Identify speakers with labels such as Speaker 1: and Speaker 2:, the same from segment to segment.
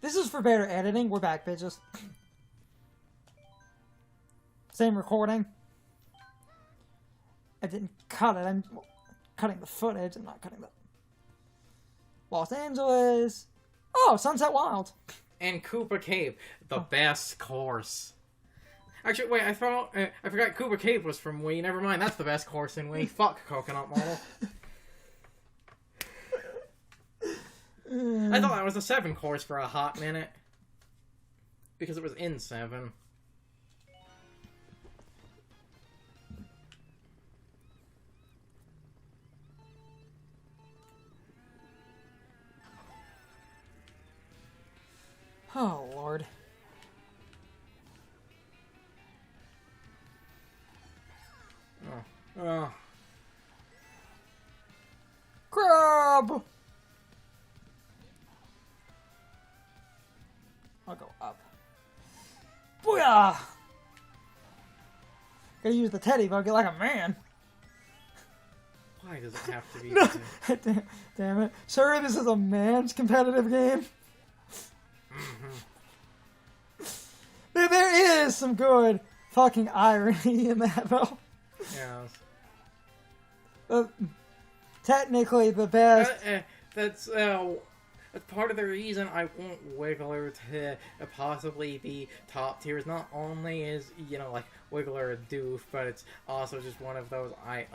Speaker 1: This is for better editing. We're back, bitches. Same recording. I didn't cut it. I'm cutting the footage. I'm not cutting the... Los Angeles. Oh, Sunset Wild.
Speaker 2: And Koopa Cave, the best course. Actually, wait, I forgot Koopa Cave was from Wii. Never mind, that's the best course in Wii. Fuck Coconut Model. I thought that was a 7 course for a hot minute. Because it was in 7.
Speaker 1: Oh, Lord.
Speaker 2: Oh.
Speaker 1: Crab! I'll go up. Booyah! Gotta use the teddy buggy like a man.
Speaker 2: Why does it have to be?
Speaker 1: No. Damn it. Sure, this is a man's competitive game. There is some good fucking irony in that, though.
Speaker 2: Yes.
Speaker 1: Technically, the best...
Speaker 2: That's part of the reason I want Wiggler to possibly be top tier. Not only is, like, Wiggler a doof, but it's also just one of those I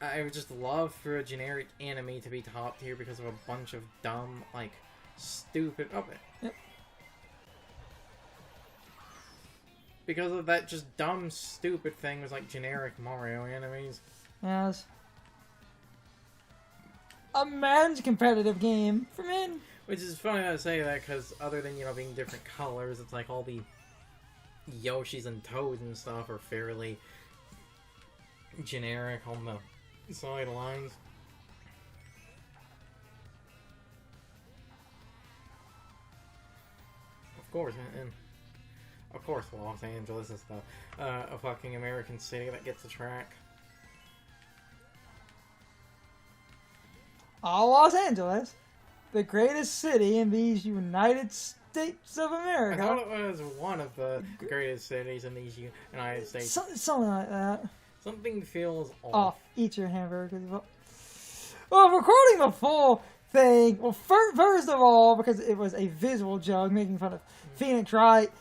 Speaker 2: would just love for a generic enemy to be top tier because of a bunch of dumb, like, stupid... Oh,
Speaker 1: yep.
Speaker 2: Because of that just dumb, stupid thing was like generic Mario enemies.
Speaker 1: Yes. A man's competitive game for men.
Speaker 2: Which is funny to say that because other than, being different colors, it's like all the Yoshis and Toads and stuff are fairly generic on the sidelines. Of course, and of course Los Angeles is a fucking American city that gets a track.
Speaker 1: Los Angeles, the greatest city in these United States of America.
Speaker 2: I thought it was one of the greatest cities in these United States.
Speaker 1: Something like that.
Speaker 2: Something feels off.
Speaker 1: Oh, eat your hamburgers. Well, recording the full thing, well, first of all, because it was a visual joke making fun of Phoenix Wright,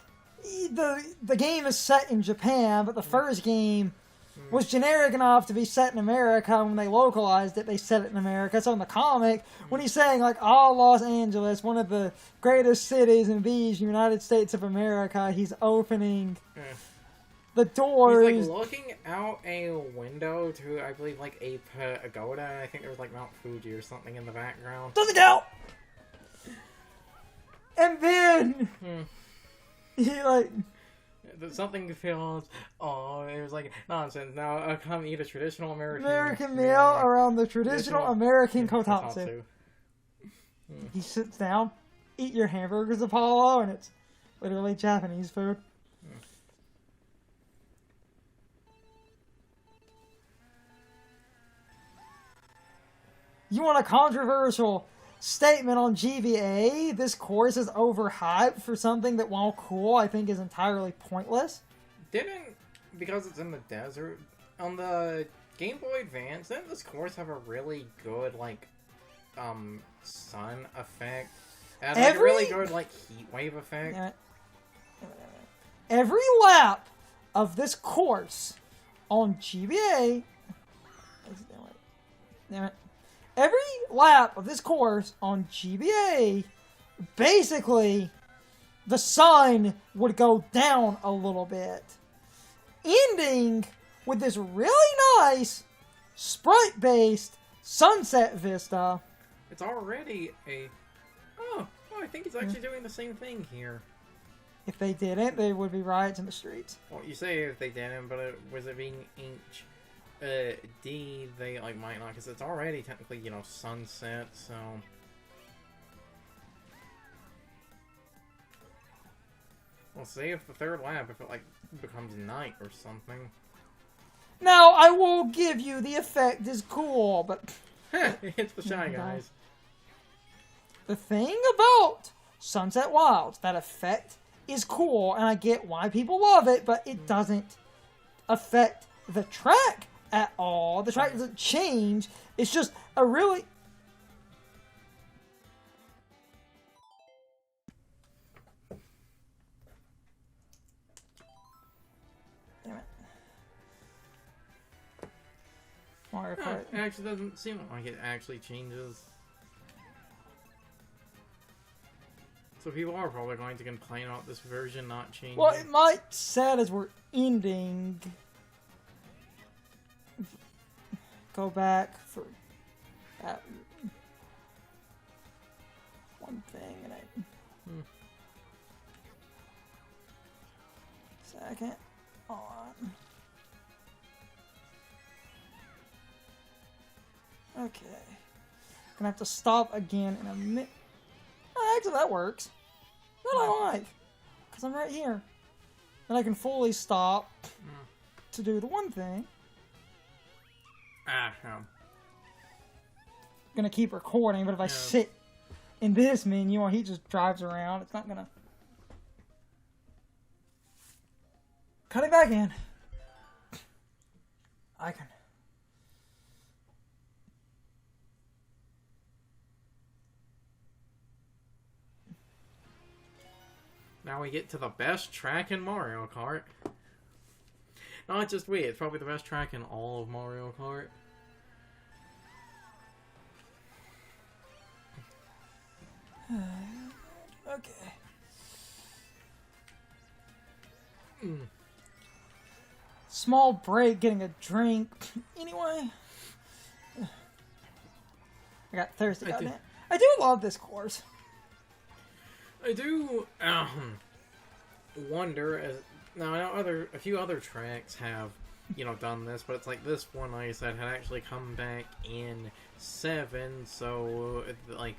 Speaker 1: the game is set in Japan, but the first game was generic enough to be set in America. When they localized it, they set it in America. So in the comic, when he's saying, like, Los Angeles, one of the greatest cities in these United States of America, he's opening the doors.
Speaker 2: He's, like, looking out a window to, I believe, like, a pagoda. I think there was, like, Mount Fuji or something in the background.
Speaker 1: Doesn't count! And then... he, like...
Speaker 2: Something feels... Oh, it was like, nonsense. Now, come eat a traditional American
Speaker 1: meal around the traditional American kotatsu. He sits down, eat your hamburgers, Apollo, and it's literally Japanese food. You want a controversial statement on GBA? This course is overhyped for something that, while cool, I think is entirely pointless.
Speaker 2: Because it's in the desert, on the Game Boy Advance, didn't this course have a really good, like, sun effect? It had, like, a really good, like, heat wave effect.
Speaker 1: Every lap of this course on GBA... Damn it. Every lap of this course on GBA, basically, the sun would go down a little bit. Ending with this really nice, sprite-based sunset vista.
Speaker 2: It's already a... Oh, I think it's actually doing the same thing here.
Speaker 1: If they didn't, there would be riots in the streets.
Speaker 2: Well, you say if they didn't, but was it being D, they, like, might not, because it's already technically, sunset, so... We'll see if the third lap, if it, like, becomes night or something.
Speaker 1: Now, I will give you the effect is cool, but...
Speaker 2: It's the Shy Guys.
Speaker 1: The thing about Sunset Wilds. That effect is cool, and I get why people love it, but it doesn't affect the track at all. The track doesn't change. It's just a really... Damn it. Mario Kart.
Speaker 2: It actually doesn't seem like it actually changes. So people are probably going to complain about this version not changing.
Speaker 1: Well, it might sad as we're ending. Go back for that one thing and second on. Okay. Gonna have to stop again in a minute. Oh, actually, that works. That I like. Because I'm right here. And I can fully stop to do the one thing. Gonna keep recording, but if I sit in this menu while he just drives around, it's not gonna... Cut it back in. I can...
Speaker 2: Now we get to the best track in Mario Kart. Not just we, it's probably the best track in all of Mario Kart.
Speaker 1: Okay. Small break, getting a drink. Anyway. I got thirsty, goddamn. I do love this course.
Speaker 2: I do wonder, as now I know a few other tracks have, done this, but it's like this one, like I said, had actually come back in 7, so like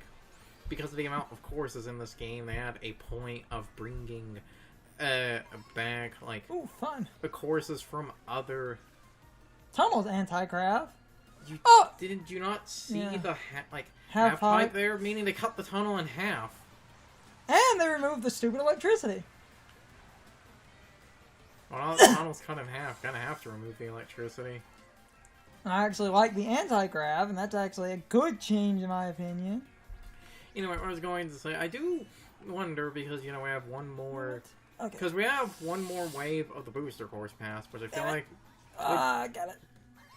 Speaker 2: because of the amount of courses in this game, they had a point of bringing back like the courses from other
Speaker 1: tunnels. Anti-grav.
Speaker 2: Did you not see the
Speaker 1: half pipe
Speaker 2: there? Meaning they cut the tunnel in half.
Speaker 1: And they removed the stupid electricity.
Speaker 2: Well, the tunnel's cut in half. Gonna have to remove the electricity.
Speaker 1: I actually like the anti-grav, and that's actually a good change in my opinion.
Speaker 2: Anyway, what I was going to say, I do wonder, because, we have one more...
Speaker 1: Okay.
Speaker 2: Because we have one more wave of the booster course pass, which I feel like...
Speaker 1: I got it.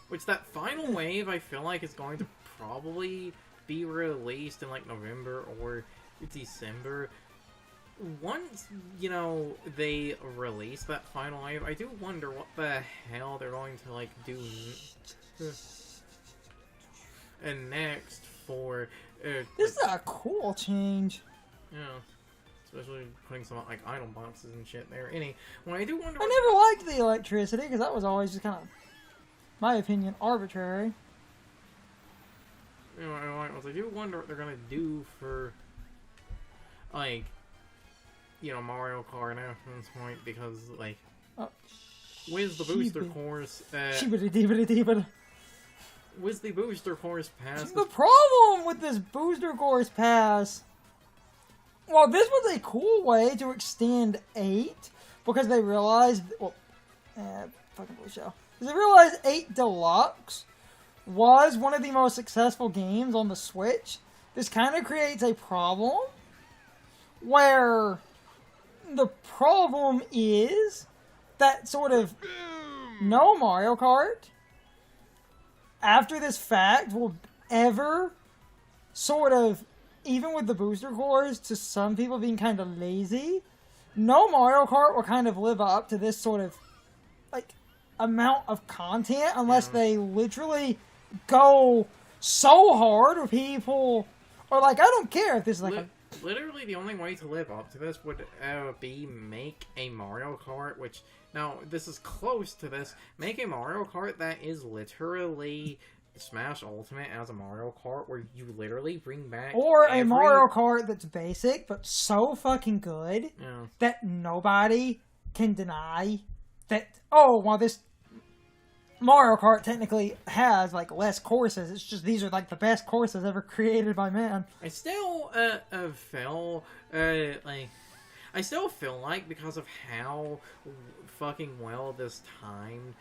Speaker 2: Which that final wave, I feel like, is going to probably be released in, like, November or December. Once, they release that final wave, I do wonder what the hell they're going to, like, do and next for...
Speaker 1: this is a cool change.
Speaker 2: Yeah. Especially putting some, like, idle boxes and shit there. When I do wonder...
Speaker 1: I never liked the electricity, because that was always just kind of, my opinion, arbitrary.
Speaker 2: I do wonder what they're gonna do for, like, Mario Kart now from this point, because, like, with the booster course, with the booster course pass...
Speaker 1: The problem with this booster course pass... Well, this was a cool way to extend 8, because they realized... Well, fucking bullshit. Because they realized 8 Deluxe was one of the most successful games on the Switch. This kind of creates a problem, where the problem is that sort of no Mario Kart after this fact will ever sort of, even with the booster cores, to some people being kind of lazy, no Mario Kart will kind of live up to this sort of, like, amount of content unless they literally go so hard with people, or, like, I don't care if this is, like,
Speaker 2: literally the only way to live up to this would be make a Mario Kart, which, now, this is close to this, make a Mario Kart that is literally Smash Ultimate as a Mario Kart, where you literally bring back...
Speaker 1: Or a Mario Kart that's basic, but so fucking good that nobody can deny that, oh, well, this... Mario Kart technically has like less courses. It's just these are like the best courses ever created by man.
Speaker 2: I still feel like I still feel like because of how fucking well this timed,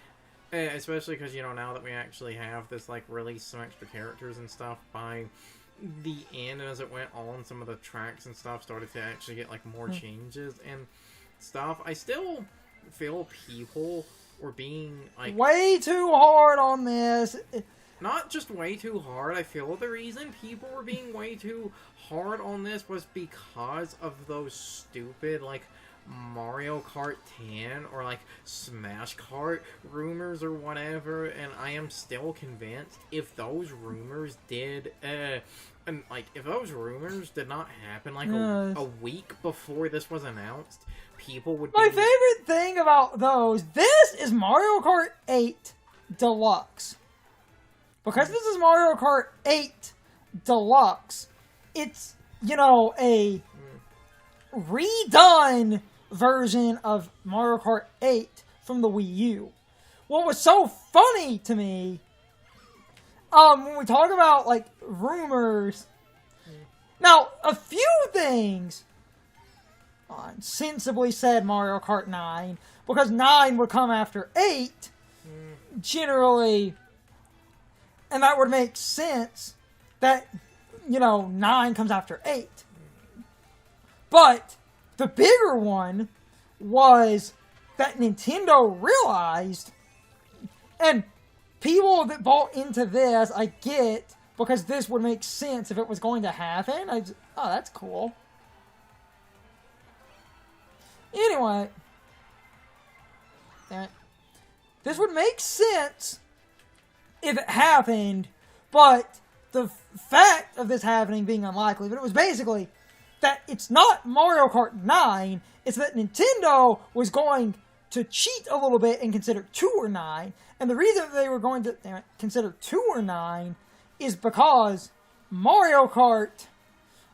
Speaker 2: especially because now that we actually have this like release some extra characters and stuff by the end, and as it went on, some of the tracks and stuff started to actually get like more changes and stuff. I still feel people were being like
Speaker 1: way too hard on this.
Speaker 2: Not just way too hard. I feel the reason people were being way too hard on this was because of those stupid like Mario Kart 10 or like Smash Kart rumors or whatever, and I am still convinced if those rumors did if those rumors did not happen like a week before this was announced, people would
Speaker 1: My favorite thing about those, this is Mario Kart 8 Deluxe. Because this is Mario Kart 8 Deluxe, it's, a redone version of Mario Kart 8 from the Wii U. What was so funny to me, when we talk about, like, rumors, now, a few things sensibly said Mario Kart 9, because 9 would come after 8, generally, and that would make sense that, 9 comes after 8. But the bigger one was that Nintendo realized, and people that bought into this, I get, because this would make sense if it was going to happen. Oh, that's cool. Anyway, this would make sense if it happened, but the fact of this happening being unlikely, but it was basically that it's not Mario Kart 9, it's that Nintendo was going to cheat a little bit and consider 2 or 9, and the reason they were going to consider 2 or 9 is because Mario Kart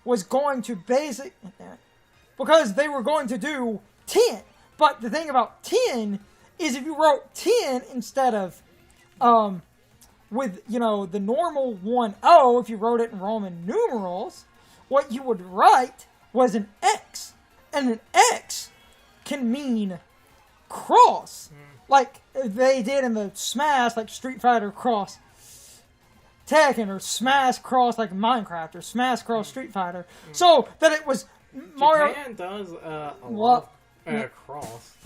Speaker 1: was going to because they were going to do 10, but the thing about 10 is if you wrote 10 instead of, with, the normal 1-0, if you wrote it in Roman numerals, what you would write was an X. And an X can mean cross. Like they did in the Smash, like Street Fighter cross Tekken, or Smash cross like Minecraft, or Smash cross Street Fighter. So that it was Mario...
Speaker 2: Japan does a lot of cross.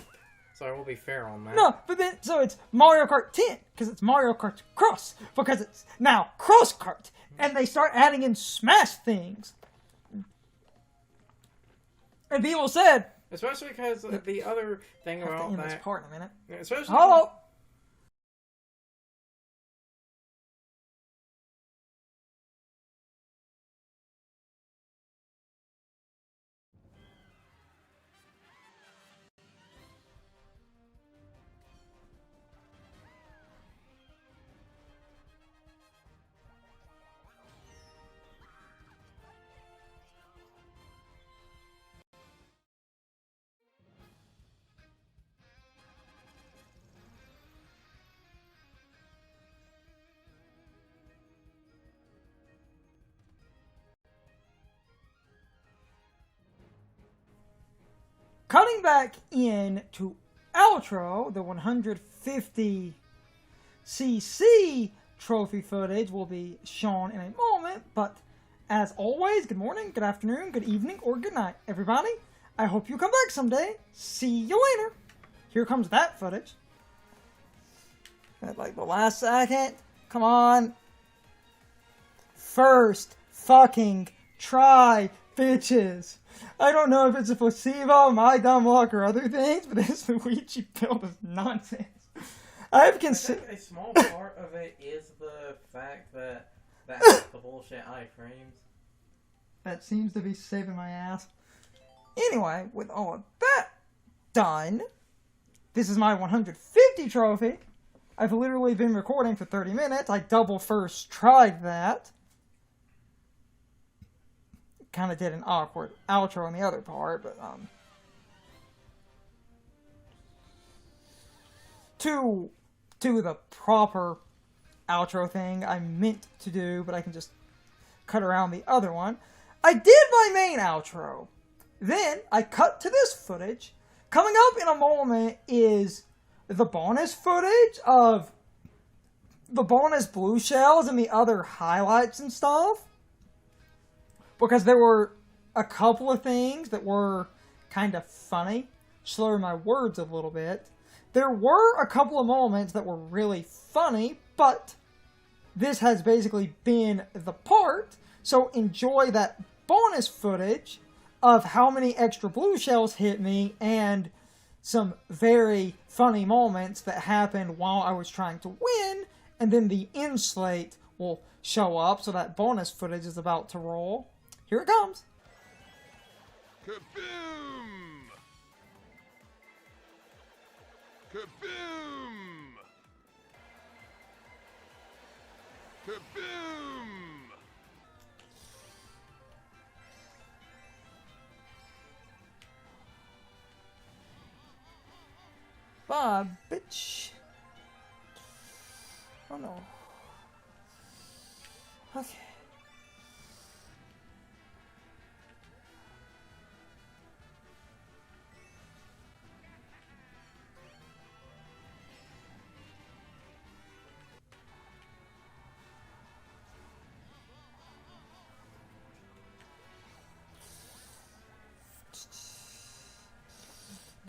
Speaker 2: So I will be fair on that.
Speaker 1: No, but then, so it's Mario Kart 10, because it's Mario Kart Cross, because it's now Cross Kart, and they start adding in Smash things. And people said...
Speaker 2: Especially because the other thing about that...
Speaker 1: I have to end this part in a minute.
Speaker 2: Especially...
Speaker 1: Hello? Cutting back in to outro, the 150cc trophy footage will be shown in a moment, but as always, good morning, good afternoon, good evening, or good night, everybody. I hope you come back someday. See you later. Here comes that footage. At like the last second. Come on. First fucking try, bitches. I don't know if it's a placebo, my dumb luck, or other things, but this Luigi build is nonsense. I've considered...
Speaker 2: I think a small part of it is the fact that that's the bullshit iframes.
Speaker 1: That seems to be saving my ass. Anyway, with all of that done, this is my 150 trophy. I've literally been recording for 30 minutes. I double first tried that. Kind of did an awkward outro on the other part, but to do the proper outro thing I meant to do, but I can just cut around the other one. I did my main outro. Then I cut to this footage. Coming up in a moment is the bonus footage of the bonus blue shells and the other highlights and stuff. Because there were a couple of things that were kind of funny. Slur my words a little bit. There were a couple of moments that were really funny, but this has basically been the part. So enjoy that bonus footage of how many extra blue shells hit me and some very funny moments that happened while I was trying to win. And then the end slate will show up, so that bonus footage is about to roll. Here it comes.
Speaker 3: Kaboom! Kaboom! Kaboom!
Speaker 1: Bye, bitch. Oh no. Okay.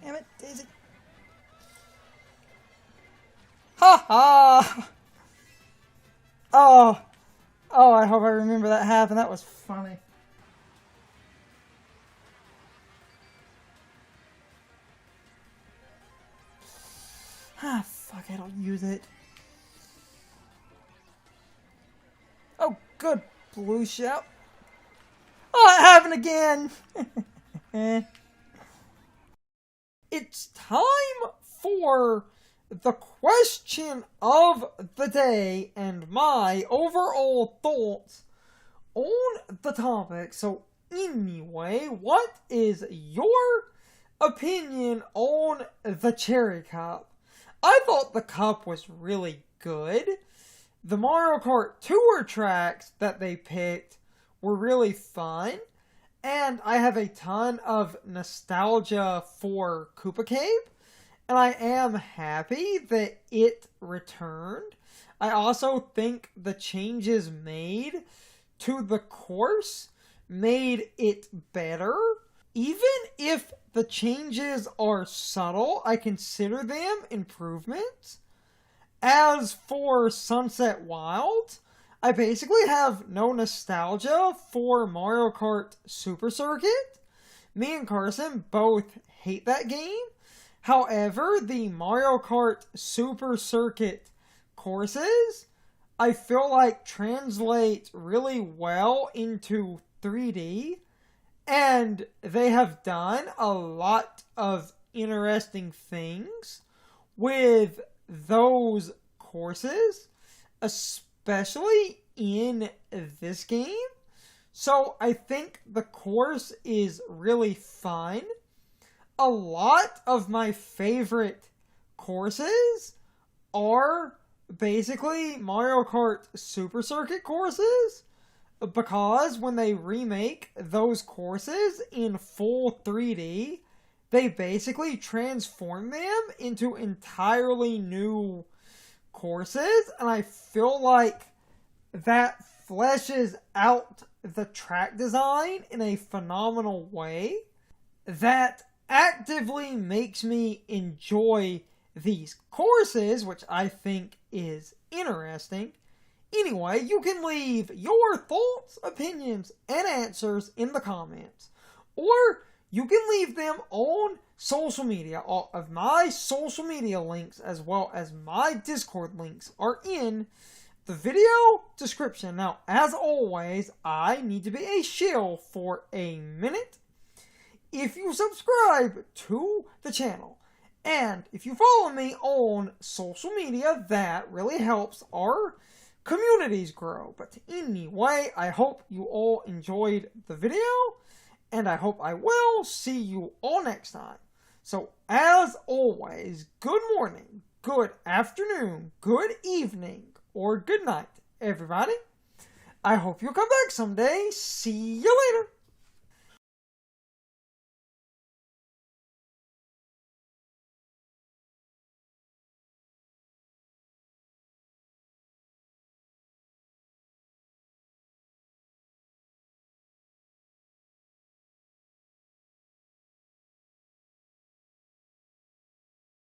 Speaker 1: Damn it, Daisy. Ha ha! Oh, I hope I remember that happened. That was funny. Ah, fuck, I don't use it. Oh, good, blue shell. Oh, it happened again! It's time for the question of the day and my overall thoughts on the topic. So anyway, what is your opinion on the Cherry Cup? I thought the cup was really good. The Mario Kart Tour tracks that they picked were really fun. And I have a ton of nostalgia for Koopa Cape. And I am happy that it returned. I also think the changes made to the course made it better. Even if the changes are subtle, I consider them improvements. As for Sunset Wilds, I basically have no nostalgia for Mario Kart Super Circuit. Me and Carson both hate that game. However, the Mario Kart Super Circuit courses, I feel like translate really well into 3D, and they have done a lot of interesting things with those courses, especially in this game. So I think the course is really fun. A lot of my favorite courses are basically Mario Kart Super Circuit courses, because when they remake those courses in full 3D, they basically transform them into entirely new courses, and I feel like that fleshes out the track design in a phenomenal way that actively makes me enjoy these courses, which I think is interesting. Anyway, you can leave your thoughts, opinions, and answers in the comments, or you can leave them on social media. All of my social media links, as well as my Discord links, are in the video description. Now, as always, I need to be a shill for a minute. If you subscribe to the channel, and if you follow me on social media, that really helps our communities grow. But anyway, I hope you all enjoyed the video, and I hope I will see you all next time. So, as always, good morning, good afternoon, good evening, or good night, everybody. I hope you'll come back someday. See you later.